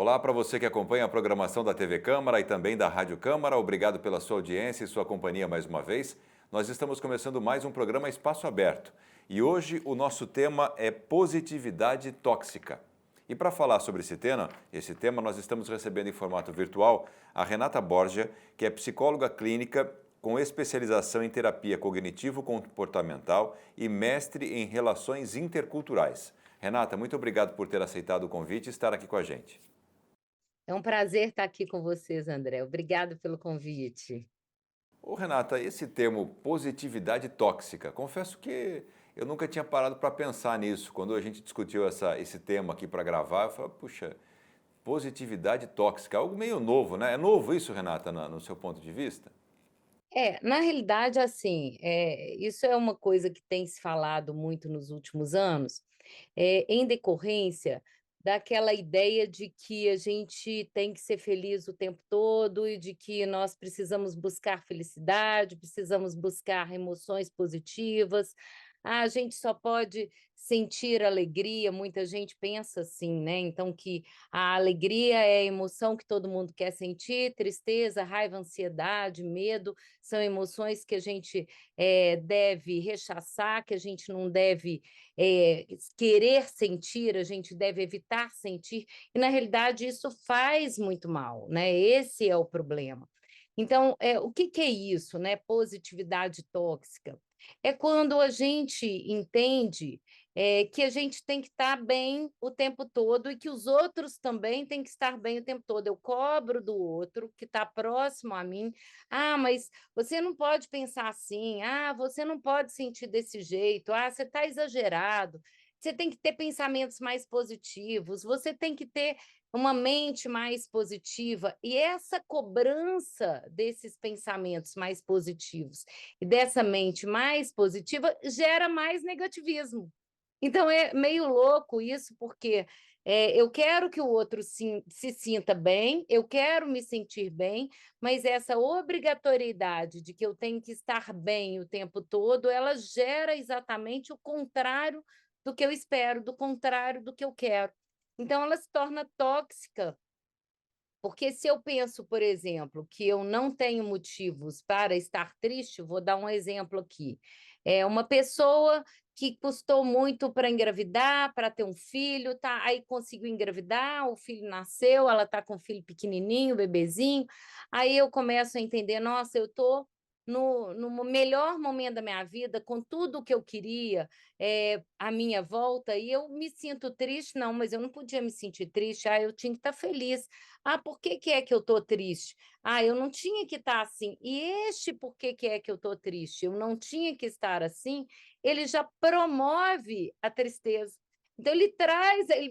Olá para você que acompanha a programação da TV Câmara e também da Rádio Câmara. Obrigado pela sua audiência e sua companhia mais uma vez. Nós estamos começando mais um programa Espaço Aberto e hoje o nosso tema é positividade tóxica. E para falar sobre esse tema nós estamos recebendo em formato virtual a Renata Borgia, que é psicóloga clínica com especialização em terapia cognitivo-comportamental e mestre em relações interculturais. Renata, muito obrigado por ter aceitado o convite e estar aqui com a gente. É um prazer estar aqui com vocês, André. Obrigado pelo convite. Ô Renata, esse termo positividade tóxica, confesso que eu nunca tinha parado para pensar nisso. Quando a gente discutiu esse tema aqui para gravar, eu falei, puxa, positividade tóxica, algo meio novo, né? É novo isso, Renata, no seu ponto de vista? Na realidade, assim, isso é uma coisa que tem se falado muito nos últimos anos, em decorrência daquela ideia de que a gente tem que ser feliz o tempo todo e de que nós precisamos buscar felicidade, precisamos buscar emoções positivas. A gente só pode sentir alegria, muita gente pensa assim, né? Então, que a alegria é a emoção que todo mundo quer sentir, tristeza, raiva, ansiedade, medo são emoções que a gente deve rechaçar, que a gente não deve querer sentir, a gente deve evitar sentir, e na realidade isso faz muito mal, né? Esse é o problema. Então, o que que é isso, né? Positividade tóxica. É quando a gente entende que a gente tem que estar bem o tempo todo e que os outros também têm que estar bem o tempo todo. Eu cobro do outro que está próximo a mim. Ah, mas você não pode pensar assim. Ah, você não pode sentir desse jeito. Ah, você está exagerado. Você tem que ter pensamentos mais positivos. Você tem que ter uma mente mais positiva. E essa cobrança desses pensamentos mais positivos e dessa mente mais positiva gera mais negativismo. Então é meio louco isso, porque eu quero que o outro se sinta bem, eu quero me sentir bem, mas essa obrigatoriedade de que eu tenho que estar bem o tempo todo, ela gera exatamente o contrário do que eu espero, do contrário do que eu quero. Então ela se torna tóxica, porque se eu penso, por exemplo, que eu não tenho motivos para estar triste, vou dar um exemplo aqui. É uma pessoa que custou muito para engravidar, para ter um filho, tá? Aí conseguiu engravidar, o filho nasceu, ela está com o filho pequenininho, bebezinho. Aí eu começo a entender, nossa, eu estou no melhor momento da minha vida, com tudo o que eu queria, à minha volta, e eu me sinto triste, não, mas eu não podia me sentir triste, eu tinha que estar feliz. Ah, por que que é que eu estou triste? Ah, eu não tinha que estar assim. E este por que que é que eu estou triste? Eu não tinha que estar assim, ele já promove a tristeza. Então ele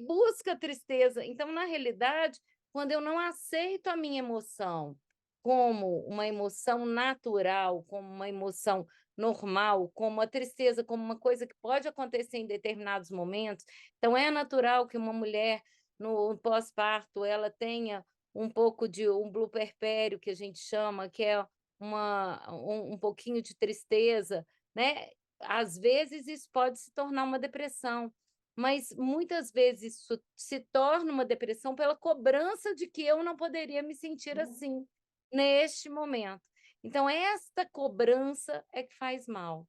busca a tristeza. Então, na realidade, quando eu não aceito a minha emoção como uma emoção natural, como uma emoção normal, como a tristeza, como uma coisa que pode acontecer em determinados momentos, então é natural que uma mulher no pós-parto, ela tenha um pouco de um bluperpério, que a gente chama, que é um pouquinho de tristeza, né. Às vezes isso pode se tornar uma depressão, mas muitas vezes isso se torna uma depressão pela cobrança de que eu não poderia me sentir assim, neste momento. Então esta cobrança é que faz mal.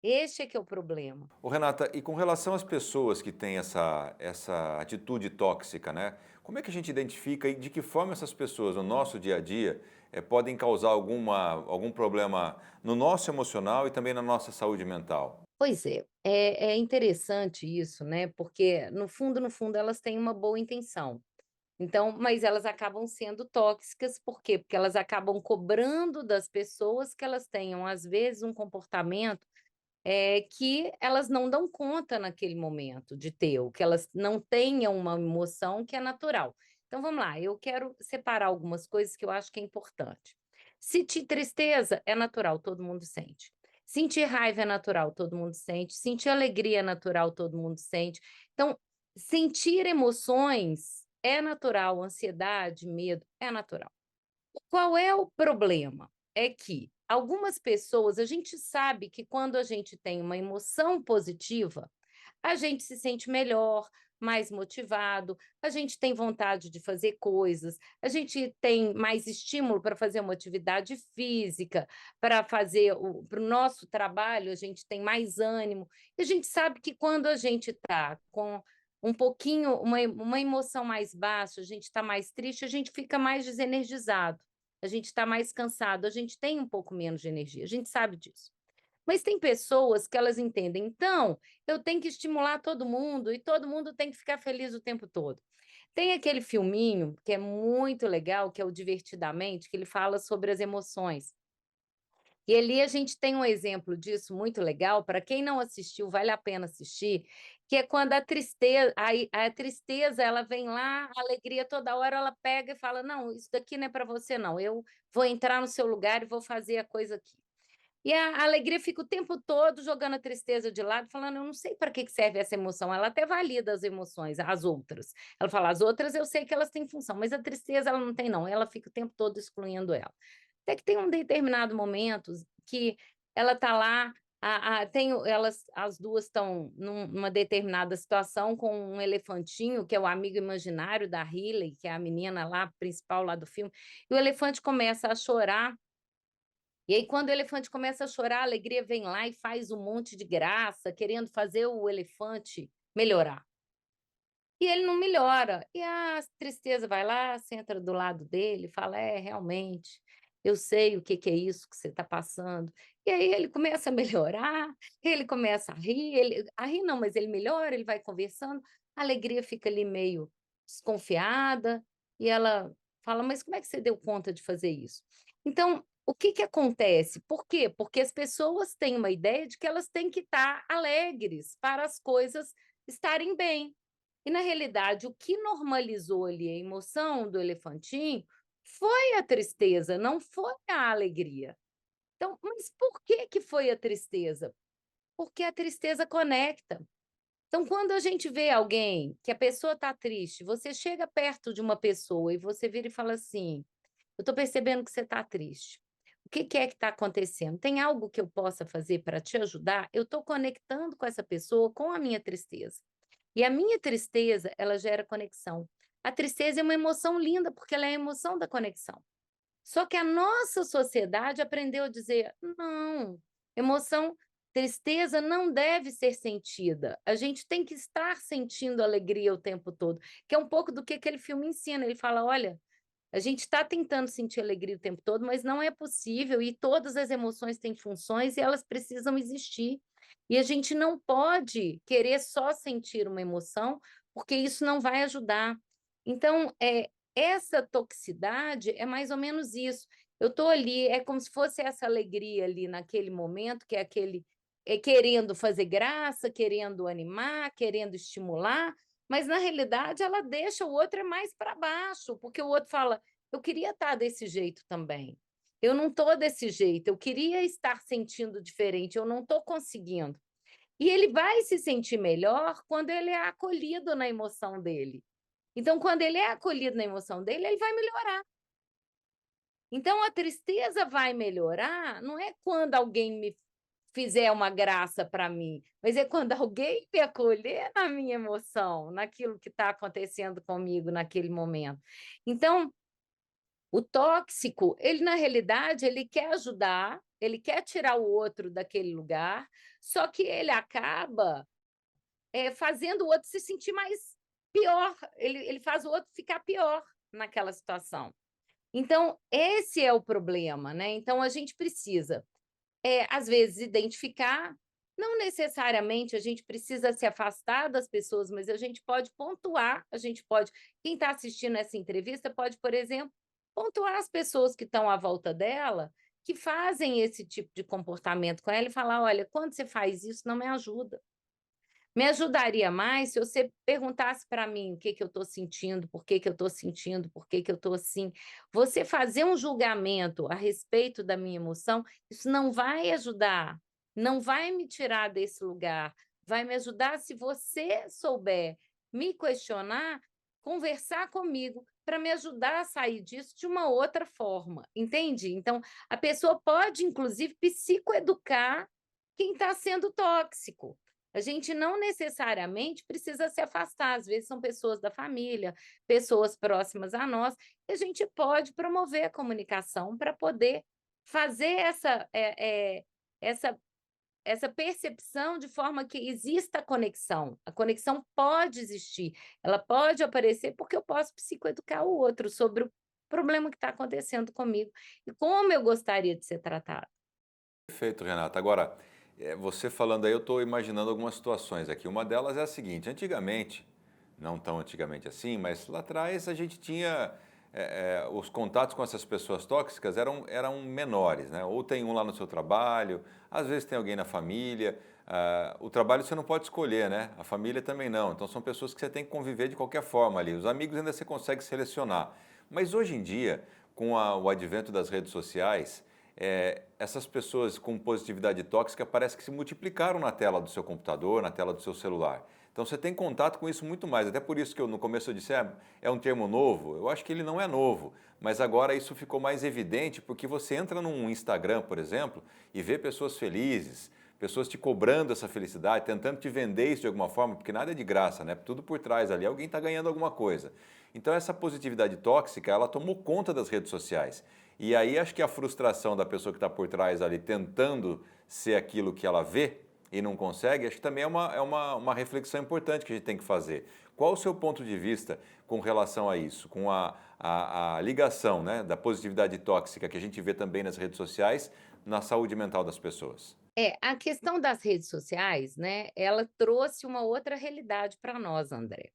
Este é que é o problema. Ô Renata, e com relação às pessoas que têm essa atitude tóxica, né? Como é que a gente identifica e de que forma essas pessoas no nosso dia a dia podem causar algum problema no nosso emocional e também na nossa saúde mental? Pois é, é interessante isso, né, porque no fundo, elas têm uma boa intenção. Então, mas elas acabam sendo tóxicas, por quê? Porque elas acabam cobrando das pessoas que elas tenham, às vezes, um comportamento, que elas não dão conta naquele momento de ter, ou que elas não tenham uma emoção que é natural. Então vamos lá, eu quero separar algumas coisas que eu acho que é importante. Sentir tristeza é natural, todo mundo sente. Sentir raiva é natural, todo mundo sente. Sentir alegria é natural, todo mundo sente. Então, sentir emoções é natural, ansiedade, medo é natural. Qual é o problema? É que algumas pessoas, a gente sabe que quando a gente tem uma emoção positiva, a gente se sente melhor, mais motivado, a gente tem vontade de fazer coisas, a gente tem mais estímulo para fazer uma atividade física, para o nosso trabalho, a gente tem mais ânimo. E a gente sabe que quando a gente está com um pouquinho, uma emoção mais baixa, a gente está mais triste, a gente fica mais desenergizado, a gente está mais cansado, a gente tem um pouco menos de energia, a gente sabe disso. Mas tem pessoas que elas entendem, então, eu tenho que estimular todo mundo e todo mundo tem que ficar feliz o tempo todo. Tem aquele filminho que é muito legal, que é o Divertidamente, que ele fala sobre as emoções. E ali a gente tem um exemplo disso muito legal, para quem não assistiu, vale a pena assistir, que é quando a tristeza ela vem lá, a alegria toda hora ela pega e fala: "Não, isso daqui não é para você não, eu vou entrar no seu lugar e vou fazer a coisa aqui". E a alegria fica o tempo todo jogando a tristeza de lado, falando: "Eu não sei para que que serve essa emoção", ela até valida as emoções, as outras. Ela fala: "As outras eu sei que elas têm função, mas a tristeza ela não tem não", ela fica o tempo todo excluindo ela. Até que tem um determinado momento que ela está lá, elas as 2 estão numa determinada situação com um elefantinho, que é o amigo imaginário da Hailey, que é a menina lá principal lá do filme, e o elefante começa a chorar, e aí quando o elefante começa a chorar, a alegria vem lá e faz um monte de graça, querendo fazer o elefante melhorar. E ele não melhora. E a tristeza vai lá, senta do lado dele, fala: "É, realmente, eu sei o que que é isso que você está passando". E aí ele começa a melhorar, ele começa a rir não, mas ele melhora, ele vai conversando, a alegria fica ali meio desconfiada, e ela fala: "Mas como é que você deu conta de fazer isso?". Então, o que que acontece? Por quê? Porque as pessoas têm uma ideia de que elas têm que estar alegres para as coisas estarem bem. E na realidade, o que normalizou ali a emoção do elefantinho foi a tristeza, não foi a alegria. Então, mas por que que foi a tristeza? Porque a tristeza conecta. Então, quando a gente vê alguém que a pessoa está triste, você chega perto de uma pessoa e você vira e fala assim: "Eu estou percebendo que você está triste. O que que é que está acontecendo? Tem algo que eu possa fazer para te ajudar?". Eu estou conectando com essa pessoa com a minha tristeza. E a minha tristeza, ela gera conexão. A tristeza é uma emoção linda, porque ela é a emoção da conexão. Só que a nossa sociedade aprendeu a dizer: não, emoção, tristeza não deve ser sentida. A gente tem que estar sentindo alegria o tempo todo, que é um pouco do que aquele filme ensina. Ele fala: olha, a gente está tentando sentir alegria o tempo todo, mas não é possível, e todas as emoções têm funções e elas precisam existir. E a gente não pode querer só sentir uma emoção, porque isso não vai ajudar. Então, essa toxicidade é mais ou menos isso. Eu estou ali, é como se fosse essa alegria ali naquele momento, que é aquele querendo fazer graça, querendo animar, querendo estimular, mas na realidade ela deixa o outro mais para baixo, porque o outro fala: "Eu queria estar desse jeito também. Eu não estou desse jeito, eu queria estar sentindo diferente, eu não estou conseguindo". E ele vai se sentir melhor quando ele é acolhido na emoção dele. Então, quando ele é acolhido na emoção dele, ele vai melhorar. Então, a tristeza vai melhorar, não é quando alguém me fizer uma graça para mim, mas é quando alguém me acolher na minha emoção, naquilo que está acontecendo comigo naquele momento. Então, o tóxico, ele na realidade, ele quer ajudar, ele quer tirar o outro daquele lugar, só que ele acaba, fazendo o outro se sentir mais pior, ele faz o outro ficar pior naquela situação. Então, esse é o problema, né? Então, a gente precisa, às vezes, identificar, não necessariamente a gente precisa se afastar das pessoas, mas a gente pode pontuar, a gente pode, quem está assistindo essa entrevista pode, por exemplo, pontuar as pessoas que estão à volta dela, que fazem esse tipo de comportamento com ela e falar: olha, quando você faz isso, não me ajuda. Me ajudaria mais se você perguntasse para mim o que que eu estou sentindo, por que que eu estou sentindo, por que que eu estou assim. Você fazer um julgamento a respeito da minha emoção, isso não vai ajudar, não vai me tirar desse lugar. Vai me ajudar se você souber me questionar, conversar comigo para me ajudar a sair disso de uma outra forma, entende? Então, a pessoa pode, inclusive, psicoeducar quem está sendo tóxico. A gente não necessariamente precisa se afastar, às vezes são pessoas da família, pessoas próximas a nós, e a gente pode promover a comunicação para poder fazer essa essa percepção de forma que exista conexão. A conexão pode existir, ela pode aparecer, porque eu posso psicoeducar o outro sobre o problema que está acontecendo comigo e como eu gostaria de ser tratado. Perfeito, Renata. Agora, você falando aí, eu estou imaginando algumas situações aqui. Uma delas é a seguinte: antigamente, não tão antigamente assim, mas lá atrás a gente tinha os contatos com essas pessoas tóxicas eram menores, né? Ou tem um lá no seu trabalho, às vezes tem alguém na família. O trabalho você não pode escolher, né? A família também não. Então são pessoas que você tem que conviver de qualquer forma ali. Os amigos ainda você consegue selecionar. Mas hoje em dia, com o advento das redes sociais, essas pessoas com positividade tóxica parece que se multiplicaram na tela do seu computador, na tela do seu celular. Então você tem contato com isso muito mais. Até por isso que no começo eu disse, é um termo novo. Eu acho que ele não é novo, mas agora isso ficou mais evidente porque você entra num Instagram, por exemplo, e vê pessoas felizes, pessoas te cobrando essa felicidade, tentando te vender isso de alguma forma, porque nada é de graça, né? Tudo por trás ali, alguém está ganhando alguma coisa. Então essa positividade tóxica, ela tomou conta das redes sociais. E aí acho que a frustração da pessoa que está por trás ali tentando ser aquilo que ela vê e não consegue, acho que também é uma reflexão importante que a gente tem que fazer. Qual o seu ponto de vista com relação a isso, com a ligação, né, da positividade tóxica que a gente vê também nas redes sociais na saúde mental das pessoas? A questão das redes sociais, né, ela trouxe uma outra realidade para nós, André.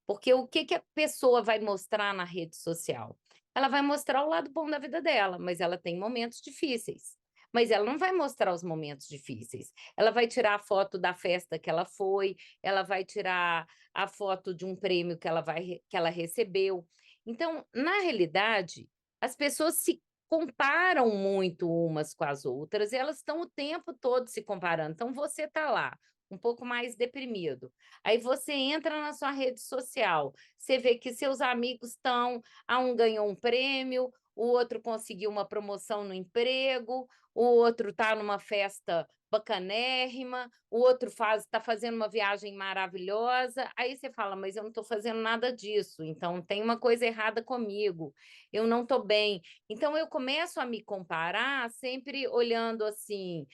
Porque o que que a pessoa vai mostrar na rede social? Ela vai mostrar o lado bom da vida dela, mas ela tem momentos difíceis. Mas ela não vai mostrar os momentos difíceis. Ela vai tirar a foto da festa que ela foi, ela vai tirar a foto de um prêmio que ela recebeu. Então, na realidade, as pessoas se comparam muito umas com as outras e elas estão o tempo todo se comparando. Então, você está lá, um pouco mais deprimido. Aí você entra na sua rede social, você vê que seus amigos estão, um ganhou um prêmio, o outro conseguiu uma promoção no emprego, o outro está numa festa bacanérrima, o outro está fazendo uma viagem maravilhosa. Aí você fala, mas eu não estou fazendo nada disso, então tem uma coisa errada comigo, eu não estou bem. Então eu começo a me comparar sempre olhando assim,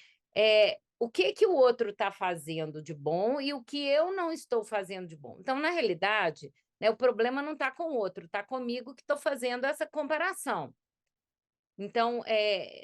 o que que o outro está fazendo de bom e o que eu não estou fazendo de bom. Então, na realidade, né, o problema não está com o outro, está comigo que estou fazendo essa comparação. Então,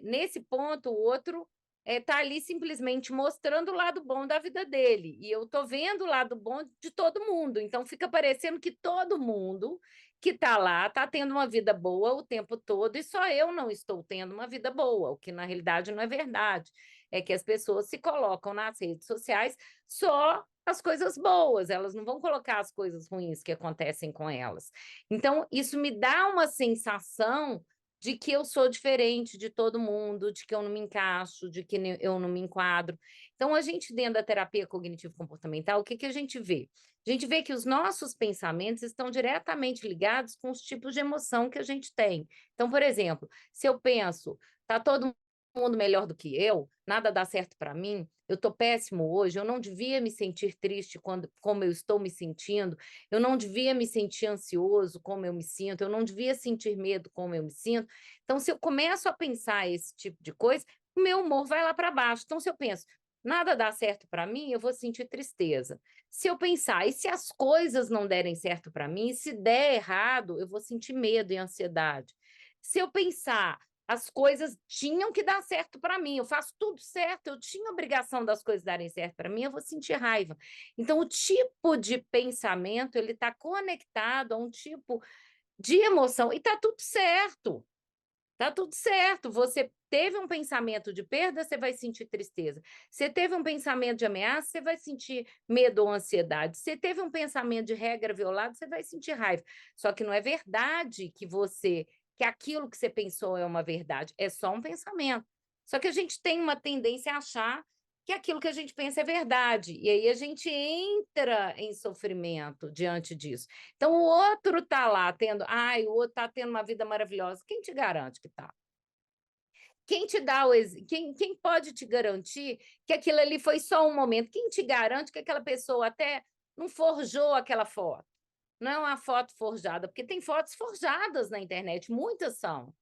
nesse ponto, o outro está ali simplesmente mostrando o lado bom da vida dele, e eu estou vendo o lado bom de todo mundo, então fica parecendo que todo mundo que está lá está tendo uma vida boa o tempo todo e só eu não estou tendo uma vida boa, o que na realidade não é verdade. É que as pessoas se colocam nas redes sociais só as coisas boas, elas não vão colocar as coisas ruins que acontecem com elas. Então, isso me dá uma sensação de que eu sou diferente de todo mundo, de que eu não me encaixo, de que eu não me enquadro. Então, a gente, dentro da terapia cognitivo-comportamental, o que que a gente vê? A gente vê que os nossos pensamentos estão diretamente ligados com os tipos de emoção que a gente tem. Então, por exemplo, se eu penso, tá todo mundo melhor do que eu, nada dá certo para mim, eu estou péssimo hoje, eu não devia me sentir triste como eu estou me sentindo, eu não devia me sentir ansioso como eu me sinto, eu não devia sentir medo como eu me sinto. Então, se eu começo a pensar esse tipo de coisa, o meu humor vai lá para baixo. Então, se eu penso, nada dá certo para mim, eu vou sentir tristeza. Se eu pensar, e se as coisas não derem certo para mim, se der errado, eu vou sentir medo e ansiedade. Se eu pensar, as coisas tinham que dar certo para mim, eu faço tudo certo, eu tinha obrigação das coisas darem certo para mim, eu vou sentir raiva. Então, o tipo de pensamento, ele está conectado a um tipo de emoção, e está tudo certo. Você teve um pensamento de perda, você vai sentir tristeza. Você teve um pensamento de ameaça, você vai sentir medo ou ansiedade. Você teve um pensamento de regra violada, você vai sentir raiva. Só que não é verdade que aquilo que você pensou é uma verdade, é só um pensamento. Só que a gente tem uma tendência a achar que aquilo que a gente pensa é verdade, e aí a gente entra em sofrimento diante disso. Então o outro está lá tendo, o outro está tendo uma vida maravilhosa, quem te garante que está? Quem te dá quem pode te garantir que aquilo ali foi só um momento? Quem te garante que aquela pessoa até não forjou aquela foto? Não é uma foto forjada, porque tem fotos forjadas na internet, muitas são.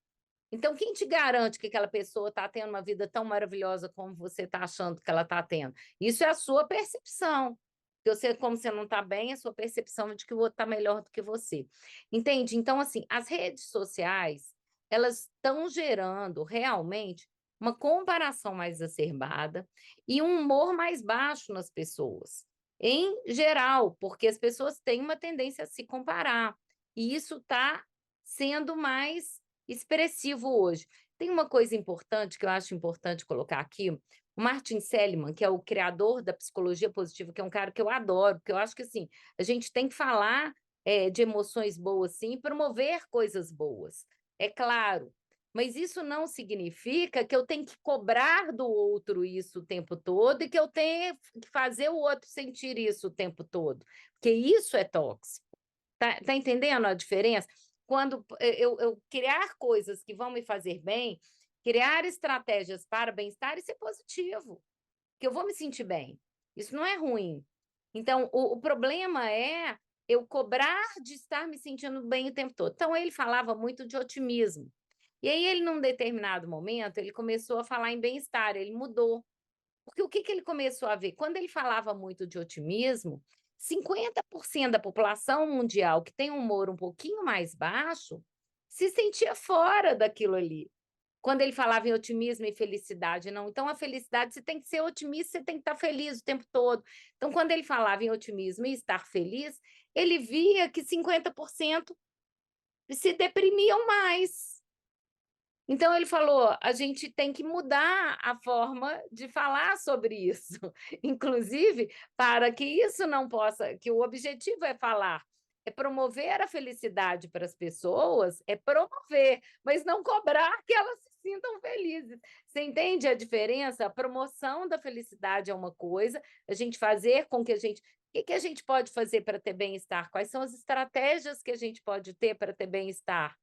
Então, quem te garante que aquela pessoa está tendo uma vida tão maravilhosa como você está achando que ela está tendo? Isso é a sua percepção. Porque você, como você não está bem, a sua percepção é de que o outro está melhor do que você. Entende? Então, assim, as redes sociais, elas estão gerando realmente uma comparação mais exacerbada e um humor mais baixo nas pessoas, em geral, porque as pessoas têm uma tendência a se comparar. E isso está sendo mais expressivo hoje. Tem uma coisa importante que eu acho importante colocar aqui, o Martin Seligman, que é o criador da psicologia positiva, que é um cara que eu adoro, porque eu acho que assim, a gente tem que falar de emoções boas sim, e promover coisas boas, é claro. Mas isso não significa que eu tenho que cobrar do outro isso o tempo todo e que eu tenho que fazer o outro sentir isso o tempo todo, porque isso é tóxico. Tá entendendo a diferença? Quando eu criar coisas que vão me fazer bem, criar estratégias para bem-estar, isso é positivo, que eu vou me sentir bem. Isso não é ruim. Então, o problema é eu cobrar de estar me sentindo bem o tempo todo. Então, ele falava muito de otimismo. E aí, ele, num determinado momento, ele começou a falar em bem-estar, ele mudou. Porque o que que ele começou a ver? Quando ele falava muito de otimismo, 50% da população mundial que tem um humor um pouquinho mais baixo se sentia fora daquilo ali. Quando ele falava em otimismo e felicidade, não. Então, a felicidade, você tem que ser otimista, você tem que estar feliz o tempo todo. Então, quando ele falava em otimismo e estar feliz, ele via que 50% se deprimiam mais. Então ele falou: "A gente tem que mudar a forma de falar sobre isso, inclusive para que isso não possa que o objetivo é falar, é promover a felicidade para as pessoas, é promover, mas não cobrar que elas se sintam felizes". Você entende a diferença? A promoção da felicidade é uma coisa, a gente fazer com que a gente o que que a gente pode fazer para ter bem-estar? Quais são as estratégias que a gente pode ter para ter bem-estar?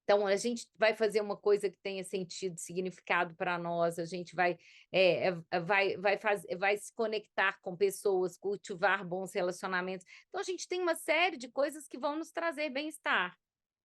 Então, a gente vai fazer uma coisa que tenha sentido, significado para nós, a gente vai, vai se conectar com pessoas, cultivar bons relacionamentos. Então, a gente tem uma série de coisas que vão nos trazer bem-estar.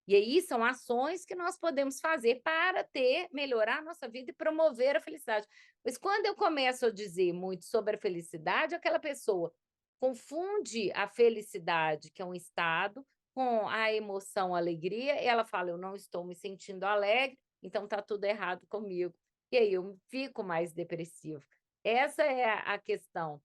E aí são ações que nós podemos fazer para melhorar a nossa vida e promover a felicidade. Mas quando eu começo a dizer muito sobre a felicidade, aquela pessoa confunde a felicidade, que é um estado, com a emoção, a alegria, e ela fala: "Eu não estou me sentindo alegre, então está tudo errado comigo". E aí eu fico mais depressivo. Essa é a questão.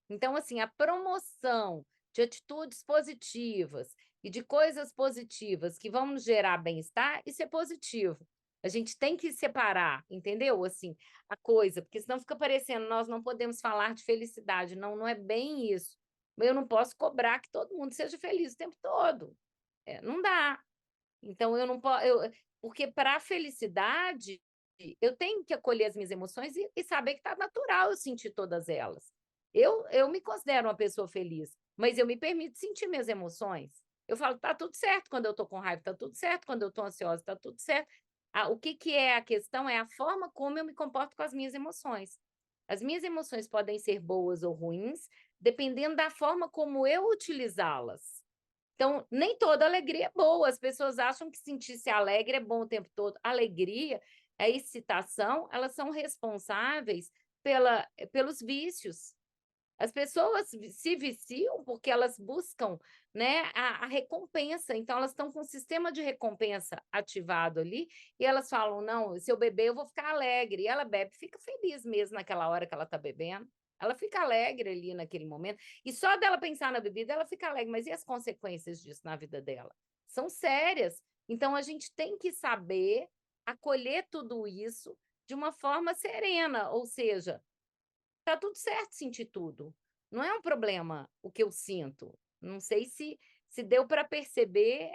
Então, assim, a promoção de atitudes positivas e de coisas positivas que vão nos gerar bem-estar, isso é positivo. A gente tem que separar, entendeu? Assim, a coisa, porque senão fica parecendo, nós não podemos falar de felicidade. Não, não é bem isso. Eu não posso cobrar que todo mundo seja feliz o tempo todo. Não dá. Então eu não posso, porque para a felicidade, eu tenho que acolher as minhas emoções e saber que está natural eu sentir todas elas. Eu me considero uma pessoa feliz, mas eu me permito sentir minhas emoções. Eu falo: "Tá tudo certo quando eu estou com raiva, tá tudo certo quando eu estou ansiosa, tá tudo certo". O que que é a questão é a forma como eu me comporto com as minhas emoções. As minhas emoções podem ser boas ou ruins, dependendo da forma como eu utilizá-las. Então, nem toda alegria é boa. As pessoas acham que sentir-se alegre é bom o tempo todo. Alegria, a excitação, elas são responsáveis pelos vícios. As pessoas se viciam porque elas buscam, né, a recompensa. Então, elas estão com o sistema de recompensa ativado ali e elas falam: "Não, se eu beber, eu vou ficar alegre". E ela bebe, e fica feliz mesmo naquela hora que ela está bebendo. Ela fica alegre ali naquele momento. E só dela pensar na bebida, ela fica alegre. Mas e as consequências disso na vida dela? São sérias. Então, a gente tem que saber acolher tudo isso de uma forma serena, ou seja, tá tudo certo sentir tudo. Não é um problema o que eu sinto. Não sei se deu para perceber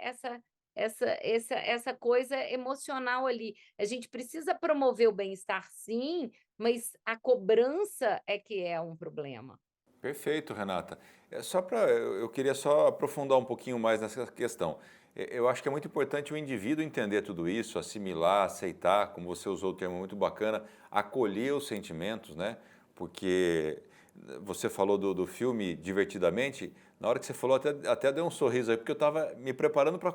essa coisa emocional ali. A gente precisa promover o bem-estar sim, mas a cobrança é que é um problema. Perfeito, Renata. Eu queria só aprofundar um pouquinho mais nessa questão. Eu acho que é muito importante o indivíduo entender tudo isso, assimilar, aceitar, como você usou o termo muito bacana, acolher os sentimentos, né? Porque você falou do filme Divertidamente, na hora que você falou, até deu um sorriso aí, porque eu estava me preparando para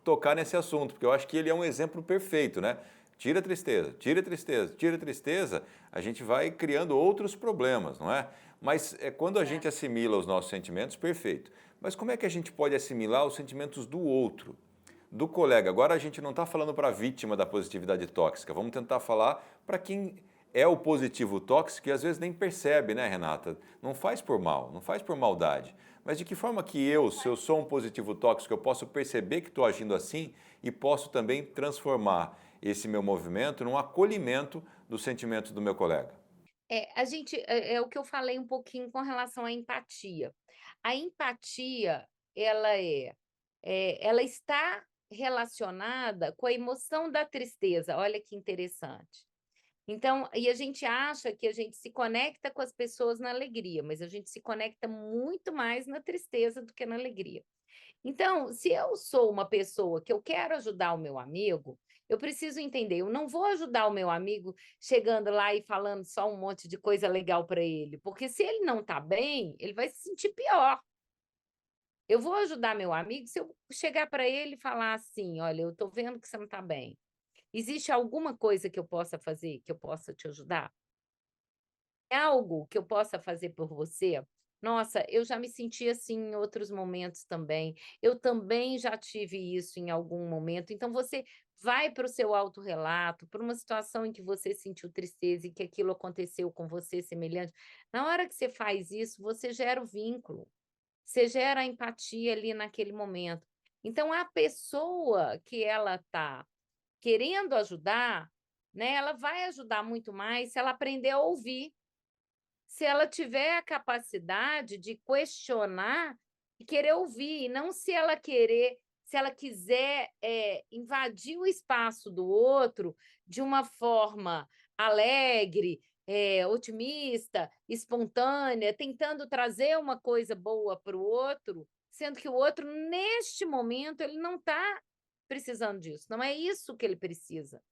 tocar nesse assunto, porque eu acho que ele é um exemplo perfeito, né? Tira a tristeza, tira a tristeza, tira a tristeza, a gente vai criando outros problemas, não é? Mas quando a É. gente assimila os nossos sentimentos, perfeito. Mas como é que a gente pode assimilar os sentimentos do outro, do colega? Agora a gente não está falando para a vítima da positividade tóxica, vamos tentar falar para quem é o positivo tóxico e às vezes nem percebe, né, Renata? Não faz por mal, não faz por maldade. Mas de que forma que eu, se eu sou um positivo tóxico, eu posso perceber que estou agindo assim e posso também transformar esse meu movimento num acolhimento dos sentimentos do meu colega? É o que eu falei um pouquinho com relação à empatia. A empatia, ela ela está relacionada com a emoção da tristeza, olha que interessante. Então, e a gente acha que a gente se conecta com as pessoas na alegria, mas a gente se conecta muito mais na tristeza do que na alegria. Então, se eu sou uma pessoa que eu quero ajudar o meu amigo, eu preciso entender, eu não vou ajudar o meu amigo chegando lá e falando só um monte de coisa legal para ele, porque se ele não está bem, ele vai se sentir pior. Eu vou ajudar meu amigo se eu chegar para ele e falar assim: olha, eu estou vendo que você não está bem. Existe alguma coisa que eu possa fazer, que eu possa te ajudar? É algo que eu possa fazer por você? Nossa, eu já me senti assim em outros momentos também. Eu também já tive isso em algum momento. Então você vai para o seu autorrelato, para uma situação em que você sentiu tristeza e que aquilo aconteceu com você semelhante. Na hora que você faz isso, você gera o vínculo, você gera a empatia ali naquele momento. Então a pessoa que ela está querendo ajudar, né, ela vai ajudar muito mais se ela aprender a ouvir. Se ela tiver a capacidade de questionar e querer ouvir, e não se ela quiser, invadir o espaço do outro de uma forma alegre, otimista, espontânea, tentando trazer uma coisa boa para o outro, sendo que o outro, neste momento, ele não está precisando disso, não é isso que ele precisa.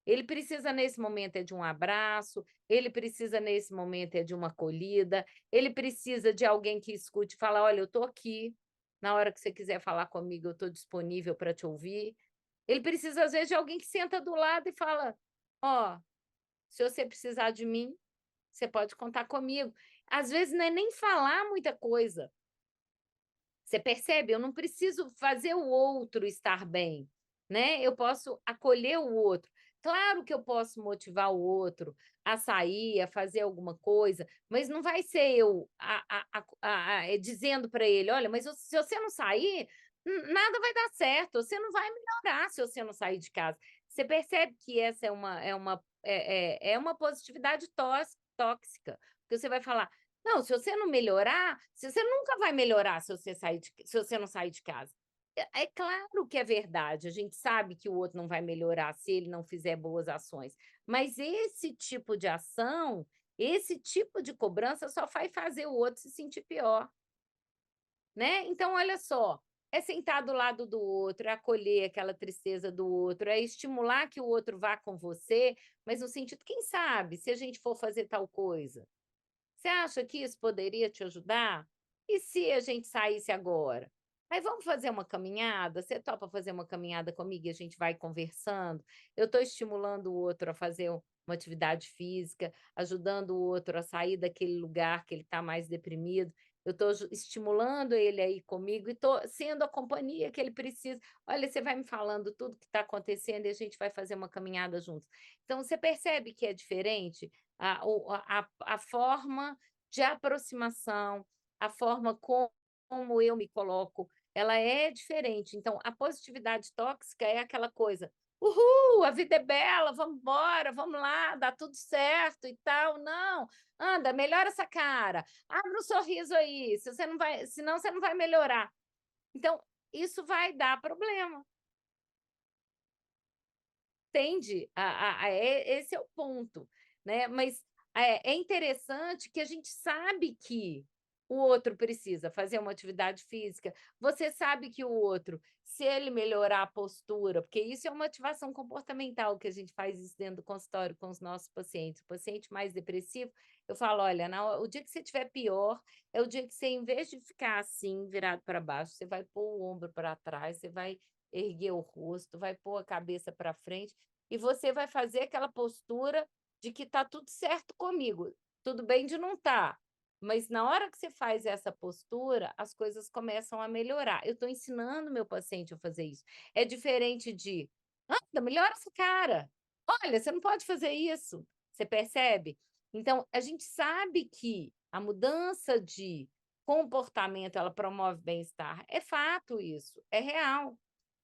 Ele precisa nesse momento é de um abraço, ele precisa nesse momento é de uma acolhida, ele precisa de alguém que escute e fala: "Olha, eu estou aqui, na hora que você quiser falar comigo, eu estou disponível para te ouvir". Ele precisa, às vezes, de alguém que senta do lado e fala: "Ó, se você precisar de mim, você pode contar comigo". Às vezes não é nem falar muita coisa, você percebe? Eu não preciso fazer o outro estar bem, né, eu posso acolher o outro. Claro que eu posso motivar o outro a sair, a fazer alguma coisa, mas não vai ser eu dizendo para ele: "Olha, mas se você não sair, nada vai dar certo, você não vai melhorar se você não sair de casa". Você percebe que essa é uma positividade tóxica, porque você vai falar: não, se você não melhorar, se você nunca vai melhorar se você não sair de casa. É claro que é verdade, a gente sabe que o outro não vai melhorar se ele não fizer boas ações, mas esse tipo de ação, esse tipo de cobrança só vai fazer o outro se sentir pior, né. Então olha só, é sentar do lado do outro, é acolher aquela tristeza do outro, é estimular que o outro vá com você, mas no sentido: "Quem sabe se a gente for fazer tal coisa?". Você acha que isso poderia te ajudar? E se a gente saísse agora? Aí vamos fazer uma caminhada? Você topa fazer uma caminhada comigo e a gente vai conversando? Eu estou estimulando o outro a fazer uma atividade física, ajudando o outro a sair daquele lugar que ele está mais deprimido. Eu estou estimulando ele a ir comigo e estou sendo a companhia que ele precisa. Olha, você vai me falando tudo que está acontecendo e a gente vai fazer uma caminhada juntos. Então, você percebe que é diferente? A forma de aproximação, a forma como eu me coloco, ela é diferente. Então, a positividade tóxica é aquela coisa: "Uhul, a vida é bela, vamos embora, vamos lá, dá tudo certo e tal". Não, anda, melhora essa cara, abre um sorriso aí, se você não vai senão você não vai melhorar. Então, isso vai dar problema, entende? Esse é o ponto, né, mas é interessante que a gente sabe que o outro precisa fazer uma atividade física, você sabe que o outro, se ele melhorar a postura, porque isso é uma ativação comportamental, que a gente faz isso dentro do consultório com os nossos pacientes. O paciente mais depressivo, eu falo: "Olha, o dia que você estiver pior, é o dia que você, em vez de ficar assim, virado para baixo, você vai pôr o ombro para trás, você vai erguer o rosto, vai pôr a cabeça para frente, e você vai fazer aquela postura de que tá tudo certo comigo. Tudo bem de não estar, mas na hora que você faz essa postura, as coisas começam a melhorar. Eu estou ensinando meu paciente a fazer isso. É diferente de: "Anda, melhora essa cara. Olha, você não pode fazer isso". Você percebe? Então, a gente sabe que a mudança de comportamento, ela promove bem-estar. É fato isso, é real.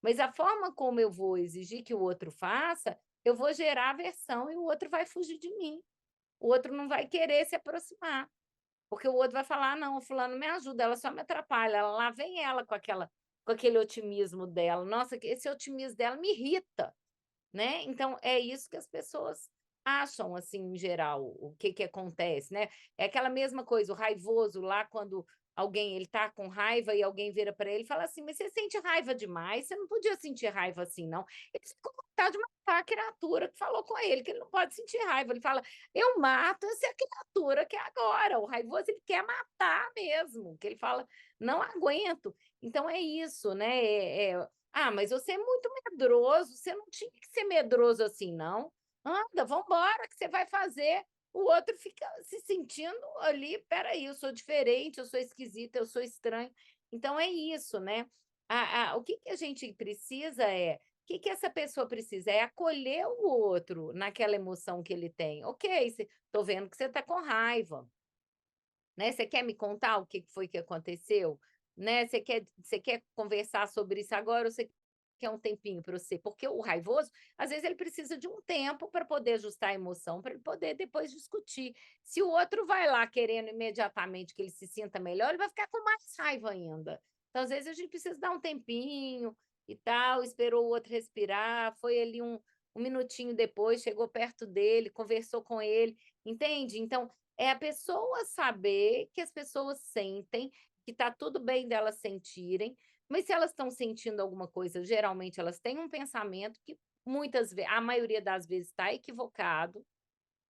Mas a forma como eu vou exigir que o outro faça, eu vou gerar aversão e o outro vai fugir de mim. O outro não vai querer se aproximar. Porque o outro vai falar: "Ah, não, o fulano me ajuda, ela só me atrapalha". Lá vem ela com aquele otimismo dela. Nossa, que esse otimismo dela me irrita, né. Então é isso que as pessoas acham, assim, em geral, o que que acontece, né. É aquela mesma coisa, o raivoso lá, quando alguém ele tá com raiva e alguém vira para ele e fala assim: "Mas você sente raiva demais, você não podia sentir raiva assim não". Ele fica com vontade de matar a criatura que falou com ele, que ele não pode sentir raiva. Ele fala: "Eu mato essa criatura que é agora". O raivoso, ele quer matar mesmo, que ele fala: "Não aguento". Então é isso, né, "Ah, mas você é muito medroso, você não tinha que ser medroso assim não. Anda, vamos embora que você vai fazer". O outro fica se sentindo ali: "Espera aí, eu sou diferente, eu sou esquisita, eu sou estranho". Então é isso, né. O que que a gente precisa é, o que que essa pessoa precisa? É acolher o outro naquela emoção que ele tem. "Ok, tô vendo que você está com raiva". Né, você quer me contar o que que foi que aconteceu? Né, você quer conversar sobre isso agora ou você quer um tempinho para você? Porque o raivoso, às vezes ele precisa de um tempo para poder ajustar a emoção, para ele poder depois discutir. Se o outro vai lá querendo imediatamente que ele se sinta melhor, ele vai ficar com mais raiva ainda. Então, às vezes, a gente precisa dar um tempinho e tal, esperou o outro respirar, foi ali um minutinho depois, chegou perto dele, conversou com ele, entende? Então, é a pessoa saber que as pessoas sentem, que está tudo bem delas sentirem, mas se elas estão sentindo alguma coisa, geralmente elas têm um pensamento que muitas vezes, a maioria das vezes está equivocado,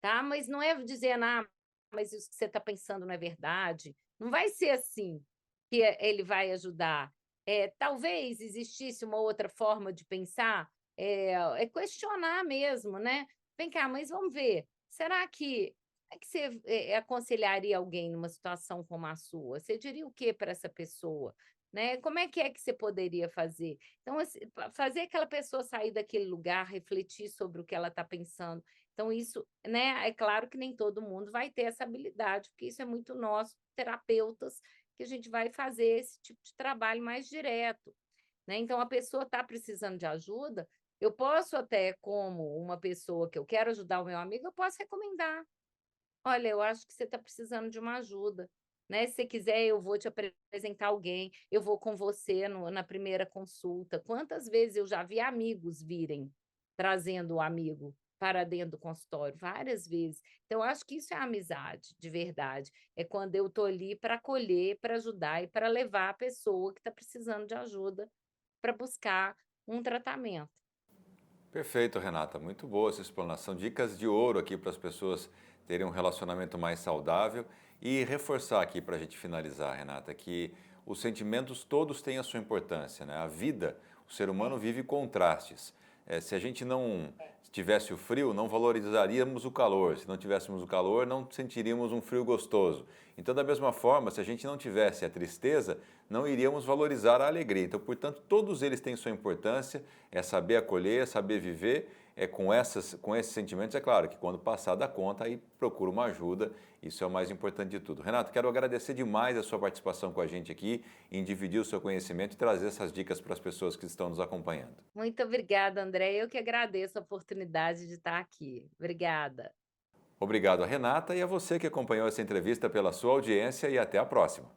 tá? Mas não é dizer: "Ah, mas isso que você está pensando não é verdade". Não vai ser assim que ele vai ajudar. Talvez existisse uma outra forma de pensar, é questionar mesmo, né. "Vem cá, mas vamos ver, será que como é que você, aconselharia alguém numa situação como a sua? Você diria o que para essa pessoa?", né. Como é que você poderia fazer? Então, assim, fazer aquela pessoa sair daquele lugar, refletir sobre o que ela está pensando. Então isso, né, é claro que nem todo mundo vai ter essa habilidade, porque isso é muito nosso, terapeutas, que a gente vai fazer esse tipo de trabalho mais direto, né. Então a pessoa está precisando de ajuda, eu posso até, como uma pessoa que eu quero ajudar o meu amigo, eu posso recomendar: "Olha, eu acho que você está precisando de uma ajuda, né, se você quiser eu vou te apresentar alguém, eu vou com você no na primeira consulta". Quantas vezes eu já vi amigos virem, trazendo o amigo para dentro do consultório, várias vezes. Então eu acho que isso é amizade, de verdade, é quando eu estou ali para acolher, para ajudar e para levar a pessoa que está precisando de ajuda para buscar um tratamento. Perfeito, Renata. Muito boa essa explanação. Dicas de ouro aqui para as pessoas terem um relacionamento mais saudável. E reforçar aqui para a gente finalizar, Renata, que os sentimentos todos têm a sua importância, né? A vida, o ser humano É, vive contrastes. Se a gente não tivesse o frio, não valorizaríamos o calor. Se não tivéssemos o calor, não sentiríamos um frio gostoso. Então, da mesma forma, se a gente não tivesse a tristeza, não iríamos valorizar a alegria. Então, portanto, todos eles têm sua importância, é saber acolher, é saber viver, com esses sentimentos. É claro que quando passar da conta, aí procura uma ajuda, isso é o mais importante de tudo. Renato, quero agradecer demais a sua participação com a gente aqui, em dividir o seu conhecimento e trazer essas dicas para as pessoas que estão nos acompanhando. muito obrigada, André, eu que agradeço a oportunidade de estar aqui. Obrigada. Obrigado a Renata e a você que acompanhou essa entrevista pela sua audiência e até a próxima.